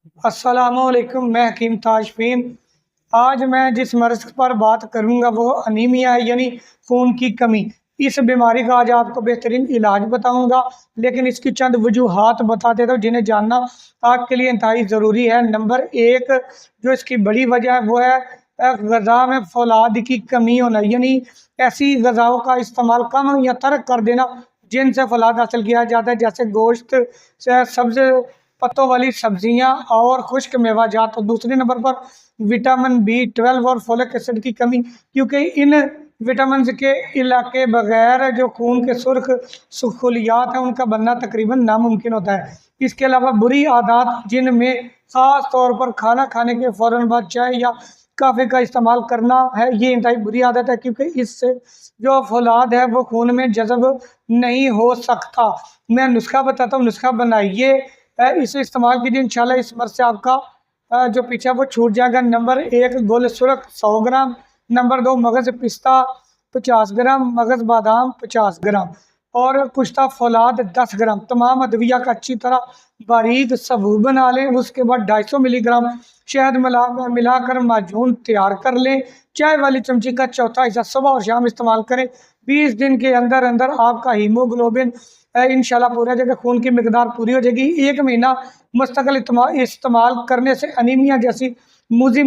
अस्सलामुअलैकुम, मैं हकीम ताजफीन। आज मैं जिस मर्ज़ पर बात करूंगा वो अनीमिया है, यानी खून की कमी। इस बीमारी का आज आपको बेहतरीन इलाज बताऊंगा, लेकिन इसकी चंद वजूहात बता देता हूँ जिन्हें जानना आपके लिए इंतहाई ज़रूरी है। नंबर एक, जो इसकी बड़ी वजह है वो है ग़ज़ा में फौलाद की कमी होना, यानी ऐसी ग़ज़ाओं का इस्तेमाल कम या तर्क कर देना जिनसे फौलाद हासिल किया जाता है, जैसे गोश्त, सब्ज़ पत्तों वाली सब्जियां और खुश्क मेवाजात। और दूसरे नंबर पर विटामिन B12 और फोलिक एसिड की कमी, क्योंकि इन विटामिन के इलाके बगैर जो खून के सुर्ख सुखुलियात हैं उनका बनना तकरीबन नामुमकिन होता है। इसके अलावा बुरी आदत, जिनमें ख़ास तौर पर खाना खाने के फ़ौरन बाद चाय या काफ़ी का इस्तेमाल करना है, ये इंतहाई बुरी आदत है, क्योंकि इससे जो फौलाद है वो खून में जज़ब नहीं हो सकता। मैं नुस्खा बताता हूँ, नुस्खा बनाइए, इसे इस्तेमाल कीजिए, इंशाल्लाह इस मर्ज़ से आपका जो पीछा है वो छूट जाएगा। नंबर एक, गोल सुरख 100 ग्राम। नंबर दो, मगज़ पिस्ता 50 ग्राम, मगज़ बादाम 50 ग्राम और कुश्ता फौलाद 10 ग्राम। तमाम अदविया का अच्छी तरह बारीक सबूत बना लें। उसके बाद 250 मिलीग्राम शहद मिलाकर माजून तैयार कर लें। चाय वाली चमची का चौथा हिस्सा सुबह और शाम इस्तेमाल करें। 20 दिन के अंदर अंदर आपका हीमोग्लोबिन इंशाल्लाह पूरा जगह खून की मिकदार पूरी हो जाएगी। 1 महीना मुस्तकिल इस्तेमाल करने से अनीमिया जैसी मुज़ी